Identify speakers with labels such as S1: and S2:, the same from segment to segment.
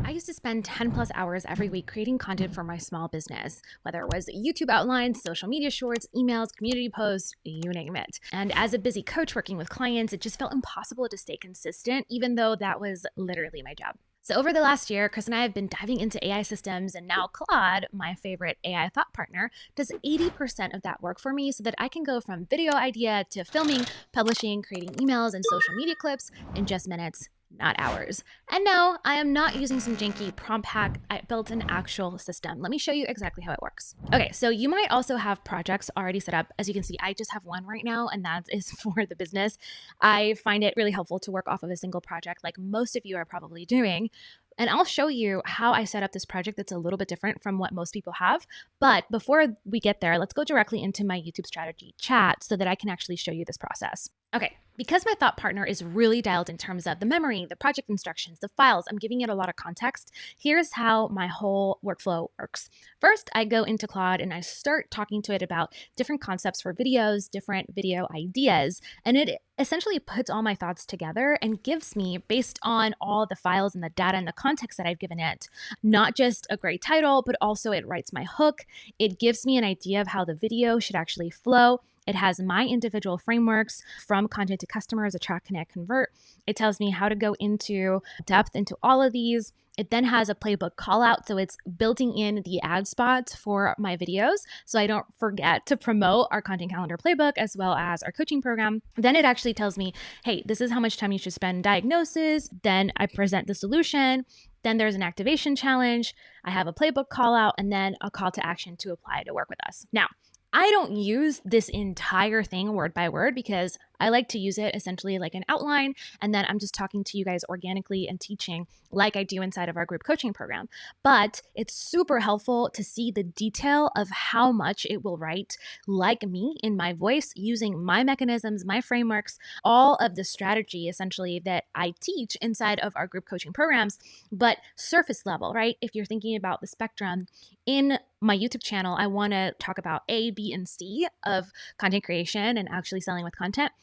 S1: I used to spend 10 plus hours every week creating content for my small business, whether it was YouTube outlines, social media shorts, emails, community posts, you name it. And as a busy coach working with clients, it just felt impossible to stay consistent, even though that was literally my job. So over the last year, Chris and I have been diving into AI systems, and now Claude, my favorite AI thought partner, does 80% of that work for me so that I can go from video idea to filming, publishing, creating emails and social media clips in just minutes, not hours. And no, I am not using some janky prompt hack. I built an actual system. Let me show you exactly how it works. Okay, so you might also have projects already set up. As you can see, I just have one right now, and that is for the business. I find it really helpful to work off of a single project like most of you are probably doing. And I'll show you how I set up this project that's a little bit different from what most people have. But before we get there, let's go directly into my YouTube strategy chat so that I can actually show you this process. Okay, because my thought partner is really dialed in terms of the memory, the project instructions, the files, I'm giving it a lot of context. Here's how my whole workflow works. First, I go into Claude and I start talking to it about different concepts for videos, different video ideas, and it essentially puts all my thoughts together and gives me, based on all the files and the data and the context that I've given it, not just a great title, but also it writes my hook. It gives me an idea of how the video should actually flow. It has my individual frameworks from content to customers, attract, connect, convert. It tells me how to go into depth into all of these. It then has a playbook call out. So it's building in the ad spots for my videos so I don't forget to promote our content calendar playbook as well as our coaching program. Then it actually tells me, hey, this is how much time you should spend in diagnosis. Then I present the solution. Then there's an activation challenge. I have a playbook call out and then a call to action to apply to work with us. Now, I don't use this entire thing word by word because I like to use it essentially like an outline, and then I'm just talking to you guys organically and teaching like I do inside of our group coaching program. But it's super helpful to see the detail of how much it will write like me in my voice using my mechanisms, my frameworks, all of the strategy essentially that I teach inside of our group coaching programs, but surface level, right? If you're thinking about the spectrum in my YouTube channel, I want to talk about A, B, and C of content creation and actually selling with content.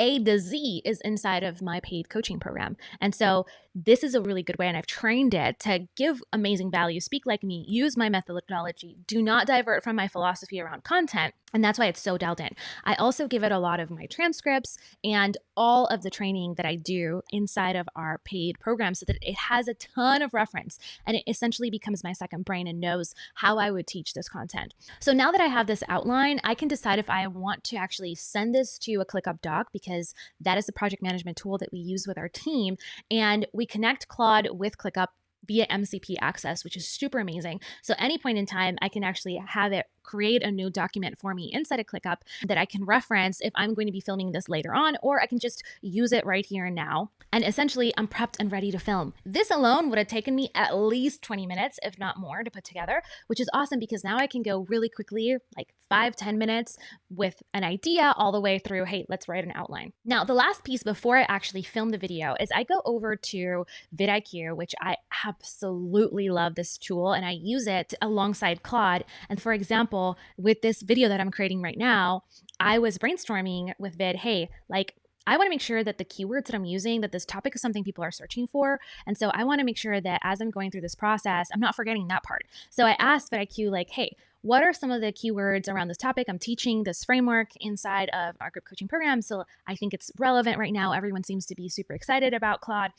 S1: A to Z is inside of my paid coaching program. And so this is a really good way, and I've trained it to give amazing value, speak like me, use my methodology, do not divert from my philosophy around content. And that's why it's so dialed in. I also give it a lot of my transcripts and all of the training that I do inside of our paid program so that it has a ton of reference and it essentially becomes my second brain and knows how I would teach this content. So now that I have this outline, I can decide if I want to actually send this to a ClickUp doc because that is the project management tool that we use with our team. And we connect Claude with ClickUp via MCP access, which is super amazing. So any point in time, I can actually have it create a new document for me inside of ClickUp that I can reference if I'm going to be filming this later on, or I can just use it right here and now. And essentially, I'm prepped and ready to film. This alone would have taken me at least 20 minutes, if not more, to put together, which is awesome because now I can go really quickly, like 5-10 minutes with an idea all the way through, hey, let's write an outline. Now, the last piece before I actually film the video is I go over to VidIQ, which I absolutely love this tool, and I use it alongside Claude. And for example, with this video that I'm creating right now, I was brainstorming with Vid, hey, like, I want to make sure that the keywords that I'm using, that this topic is something people are searching for. And so I want to make sure that as I'm going through this process, I'm not forgetting that part. So I asked VidIQ, like, hey, what are some of the keywords around this topic? I'm teaching this framework inside of our group coaching program, so I think it's relevant right now. Everyone seems to be super excited about Claude.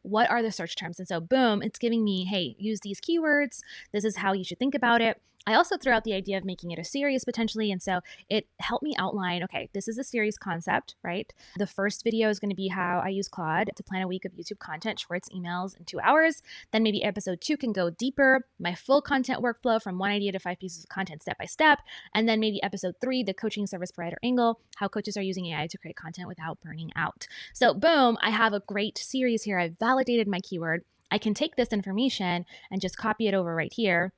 S1: What are the search terms? And so boom, it's giving me, hey, use these keywords. This is how you should think about it. I also threw out the idea of making it a series potentially. And so it helped me outline, okay, this is a series concept, right? The first video is going to be how I use Claude to plan a week of YouTube content, shorts, emails in 2 hours. Then maybe episode 2 can go deeper, my full content workflow from one idea to 5 pieces of content step by step. And then maybe episode 3, the coaching service provider angle, how coaches are using AI to create content without burning out. So boom, I have a great series here. I've validated my keyword. I can take this information and just copy it over right here,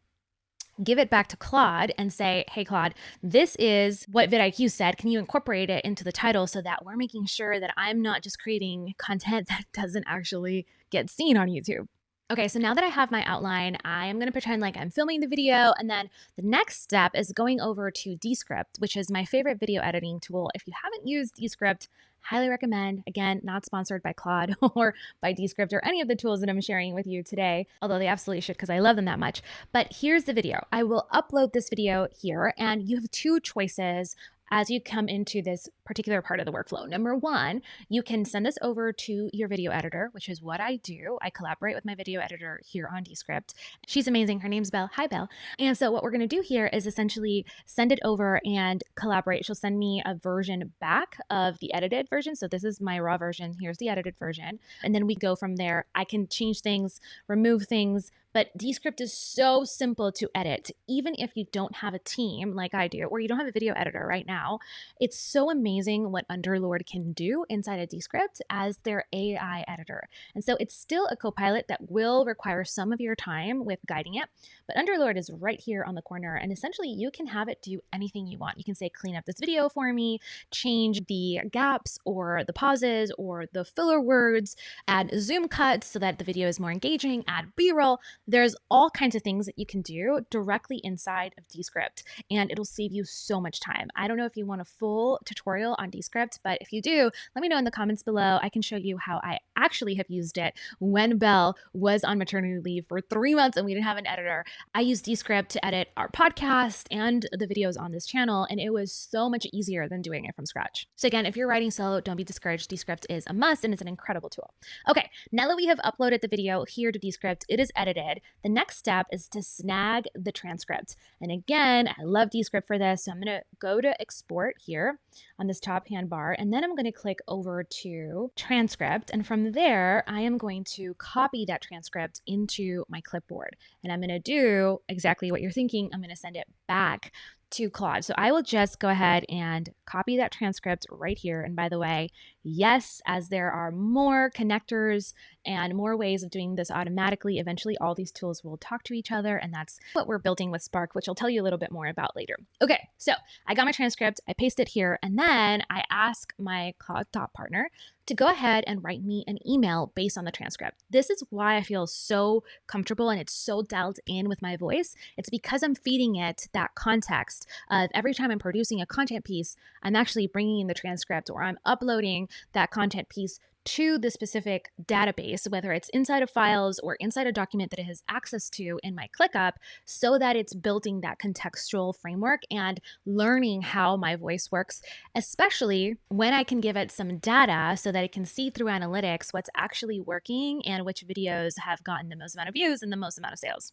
S1: give it back to Claude and say, hey, Claude, this is what VidIQ said. Can you incorporate it into the title so that we're making sure that I'm not just creating content that doesn't actually get seen on YouTube? Okay, so now that I have my outline, I am going to pretend like I'm filming the video. And then the next step is going over to Descript, which is my favorite video editing tool. If you haven't used Descript, Highly recommend. Again, not sponsored by Claude or by Descript or any of the tools that I'm sharing with you today, although they absolutely should because I love them that much. But here's the video. I will upload this video here, and you have two choices as you come into this particular part of the workflow. Number one, you can send this over to your video editor, which is what I do. I collaborate with my video editor here on Descript. She's amazing. Her name's Belle. Hi, Belle. And so what we're going to do here is essentially send it over and collaborate. She'll send me a version back of the edited version. So this is my raw version. Here's the edited version. And then we go from there. I can change things, remove things, but Descript is so simple to edit. Even if you don't have a team like I do, or you don't have a video editor right now, it's so amazing what Underlord can do inside of Descript as their AI editor. And so it's still a copilot that will require some of your time with guiding it, but Underlord is right here on the corner, and essentially you can have it do anything you want. You can say, clean up this video for me, change the gaps or the pauses or the filler words, add zoom cuts so that the video is more engaging, add B-roll. There's all kinds of things that you can do directly inside of Descript, and it'll save you so much time. I don't know if you want a full tutorial on Descript, but if you do, let me know in the comments below. I can show you how I actually have used it when Belle was on maternity leave for 3 months and we didn't have an editor. I used Descript to edit our podcast and the videos on this channel, and it was so much easier than doing it from scratch. So again, if you're writing solo, don't be discouraged. Descript is a must, and it's an incredible tool. Okay, now that we have uploaded the video here to Descript, it is edited. The next step is to snag the transcript. And again, I love Descript for this. So I'm going to go to export here on this top hand bar, and then I'm going to click over to transcript. And from there, I am going to copy that transcript into my clipboard. And I'm going to do exactly what you're thinking. I'm going to send it back to Claude. So I will just go ahead and copy that transcript right here. And by the way, yes, as there are more connectors and more ways of doing this automatically, eventually all these tools will talk to each other. And that's what we're building with SPARC, which I'll tell you a little bit more about later. Okay, so I got my transcript, I paste it here, and then I ask my Claude Thought Partner to go ahead and write me an email based on the transcript. This is why I feel so comfortable and it's so dialed in with my voice. It's because I'm feeding it that context of every time I'm producing a content piece, I'm actually bringing in the transcript, or I'm uploading that content piece to the specific database, whether it's inside of files or inside a document that it has access to in my ClickUp, so that it's building that contextual framework and learning how my voice works, especially when I can give it some data so that it can see through analytics what's actually working and which videos have gotten the most amount of views and the most amount of sales.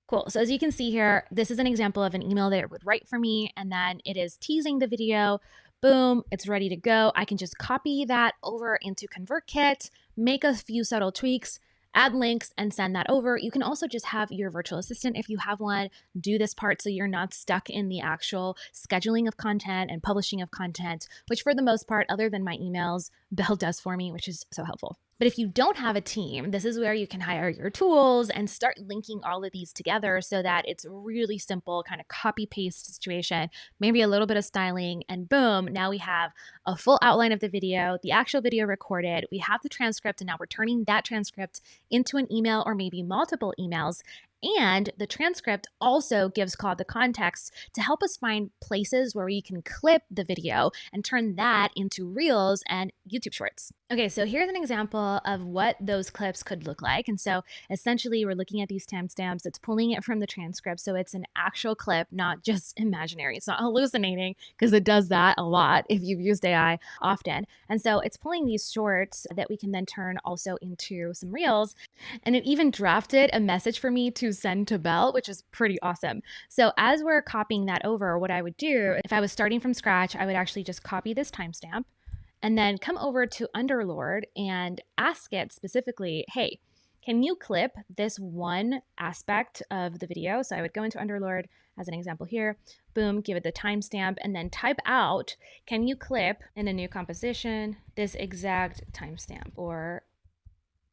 S1: Cool. So as you can see here, this is an example of an email that it would write for me, and then it is teasing the video. Boom, it's ready to go. I can just copy that over into ConvertKit, make a few subtle tweaks, add links, and send that over. You can also just have your virtual assistant, if you have one, do this part so you're not stuck in the actual scheduling of content and publishing of content, which for the most part, other than my emails, Belle does for me, which is so helpful. But if you don't have a team, this is where you can hire your tools and start linking all of these together so that it's a really simple kind of copy paste situation, maybe a little bit of styling, and boom, now we have a full outline of the video, the actual video recorded, we have the transcript, and now we're turning that transcript into an email or maybe multiple emails. And the transcript also gives Claude the context to help us find places where we can clip the video and turn that into Reels and YouTube Shorts. Okay, so here's an example of what those clips could look like. And so essentially we're looking at these timestamps. It's pulling it from the transcript. So it's an actual clip, not just imaginary. It's not hallucinating, because it does that a lot if you've used AI often. And so it's pulling these shorts that we can then turn also into some Reels. And it even drafted a message for me to send to Belle, which is pretty awesome. So as we're copying that over, what I would do, if I was starting from scratch, I would actually just copy this timestamp and then come over to Underlord and ask it specifically, hey, can you clip this one aspect of the video? So I would go into Underlord as an example here, boom, give it the timestamp, and then type out, can you clip in a new composition this exact timestamp or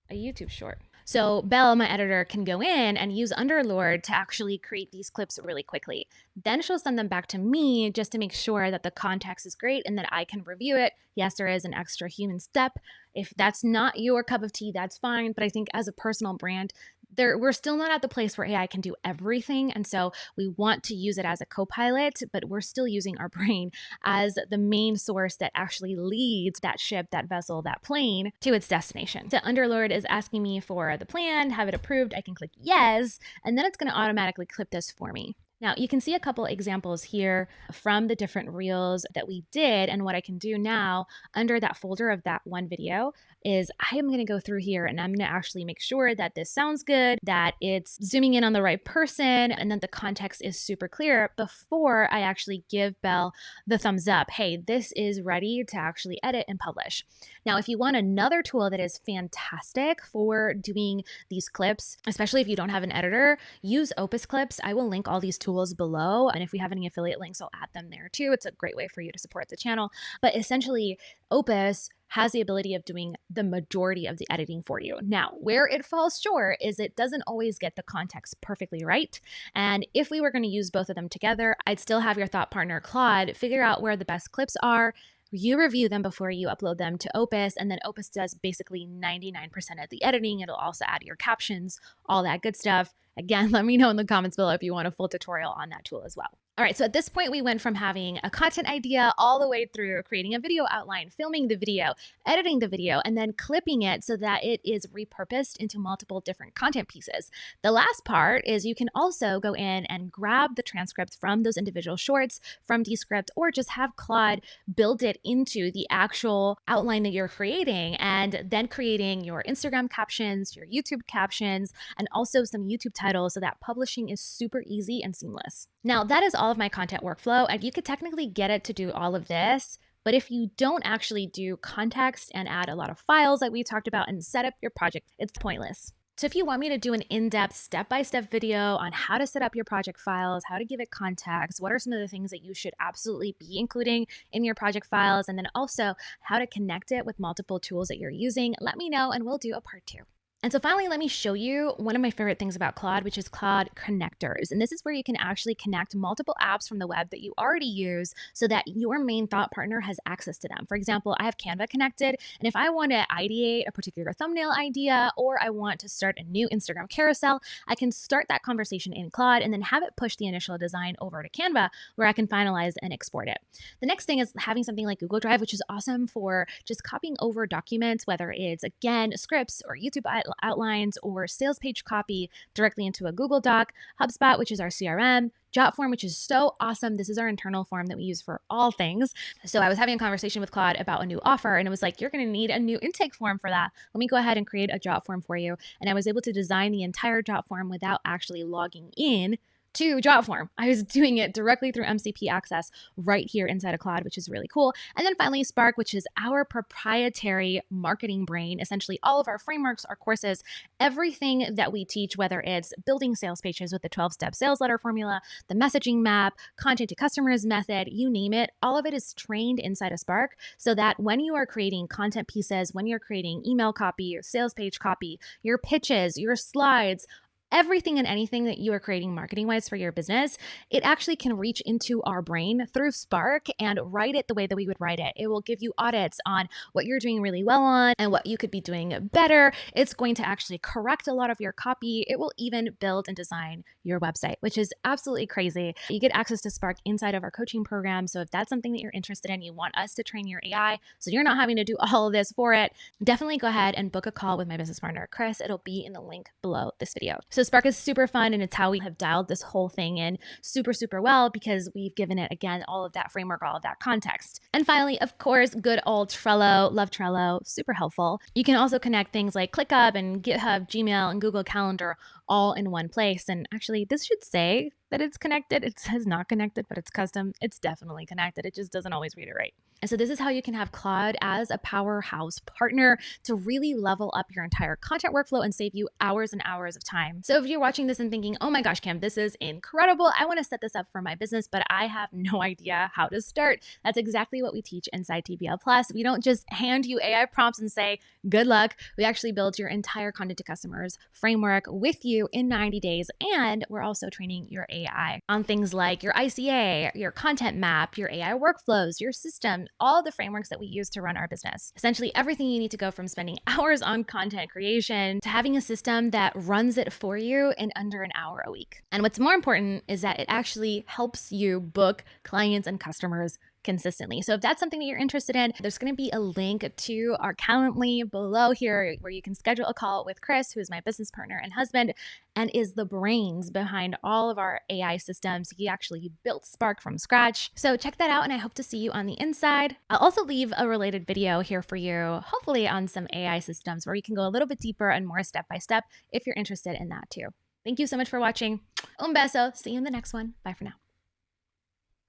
S1: a YouTube short? So Belle, my editor, can go in and use Underlord to actually create these clips really quickly. Then she'll send them back to me just to make sure that the context is great and that I can review it. Yes, there is an extra human step. If that's not your cup of tea, that's fine. But I think as a personal brand, we're still not at the place where AI can do everything. And so we want to use it as a co-pilot, but we're still using our brain as the main source that actually leads that ship, that vessel, that plane to its destination. So Underlord is asking me for the plan, have it approved. I can click yes, and then it's going to automatically clip this for me. Now you can see a couple examples here from the different reels that we did. And what I can do now under that folder of that one video is I am going to go through here and I'm going to actually make sure that this sounds good, that it's zooming in on the right person, and that the context is super clear before I actually give Belle the thumbs up. Hey, this is ready to actually edit and publish. Now, if you want another tool that is fantastic for doing these clips, especially if you don't have an editor, use Opus Clips. I will link all these tools below. And if we have any affiliate links, I'll add them there too. It's a great way for you to support the channel. But essentially, Opus has the ability of doing the majority of the editing for you. Now, where it falls short is it doesn't always get the context perfectly right. And if we were going to use both of them together, I'd still have your thought partner, Claude, figure out where the best clips are. You review them before you upload them to Opus, and then Opus does basically 99% of the editing. It'll also add your captions, all that good stuff. Again, let me know in the comments below if you want a full tutorial on that tool as well. All right, so at this point, we went from having a content idea all the way through creating a video outline, filming the video, editing the video, and then clipping it so that it is repurposed into multiple different content pieces. The last part is you can also go in and grab the transcript from those individual shorts from Descript, or just have Claude build it into the actual outline that you're creating, and then creating your Instagram captions, your YouTube captions, and also some YouTube titles so that publishing is super easy and seamless. Now, that is all of my content workflow, and you could technically get it to do all of this, but if you don't actually do context and add a lot of files like we talked about and set up your project, it's pointless. So if you want me to do an in-depth step-by-step video on how to set up your project files, how to give it context, what are some of the things that you should absolutely be including in your project files, and then also how to connect it with multiple tools that you're using, let me know and we'll do a part 2. And so finally, let me show you one of my favorite things about Claude, which is Claude connectors. And this is where you can actually connect multiple apps from the web that you already use so that your main thought partner has access to them. For example, I have Canva connected, and if I want to ideate a particular thumbnail idea, or I want to start a new Instagram carousel, I can start that conversation in Claude and then have it push the initial design over to Canva where I can finalize and export it. The next thing is having something like Google Drive, which is awesome for just copying over documents, whether it's, again, scripts or YouTube outlines or sales page copy directly into a Google Doc, HubSpot, which is our CRM, Jotform, which is so awesome. This is our internal form that we use for all things. So I was having a conversation with Claude about a new offer, and it was like, you're going to need a new intake form for that. Let me go ahead and create a Jotform for you. And I was able to design the entire Jotform without actually logging in to Jotform. I was doing it directly through MCP access right here inside of Claude, which is really cool. And then finally, SPARC, which is our proprietary marketing brain. Essentially, all of our frameworks, our courses, everything that we teach, whether it's building sales pages with the 12-step sales letter formula, the messaging map, content to customers method, you name it, all of it is trained inside of SPARC so that when you are creating content pieces, when you're creating email copy, your sales page copy, your pitches, your slides, everything and anything that you are creating marketing-wise for your business, it actually can reach into our brain through SPARC and write it the way that we would write it. It will give you audits on what you're doing really well on and what you could be doing better. It's going to actually correct a lot of your copy. It will even build and design your website, which is absolutely crazy. You get access to SPARC inside of our coaching program. So if that's something that you're interested in, you want us to train your AI so you're not having to do all of this for it, definitely go ahead and book a call with my business partner, Chris. It'll be in the link below this video. So SPARC is super fun, and it's how we have dialed this whole thing in super, super well because we've given it, again, all of that framework, all of that context. And finally, of course, good old Trello. Love Trello, super helpful. You can also connect things like ClickUp and GitHub, Gmail, and Google Calendar all in one place. And actually, this should say that it's connected. It says not connected, but it's custom. It's definitely connected. It just doesn't always read it right. And so this is how you can have Claude as a powerhouse partner to really level up your entire content workflow and save you hours and hours of time. So if you're watching this and thinking, oh my gosh, Kim, this is incredible. I want to set this up for my business, but I have no idea how to start. That's exactly what we teach inside TBL Plus. We don't just hand you AI prompts and say, good luck. We actually build your entire content to customers framework with you you in 90 days. And we're also training your AI on things like your ICA, your content map, your AI workflows, your system, all the frameworks that we use to run our business. Essentially everything you need to go from spending hours on content creation to having a system that runs it for you in under an hour a week. And what's more important is that it actually helps you book clients and customers consistently. So if that's something that you're interested in, there's going to be a link to our Calendly below here where you can schedule a call with Chris, who is my business partner and husband and is the brains behind all of our AI systems. He actually built SPARC from scratch. So check that out, and I hope to see you on the inside. I'll also leave a related video here for you, hopefully on some AI systems where you can go a little bit deeper and more step by step if you're interested in that too. Thank you so much for watching. Un beso. See you in the next one. Bye for now.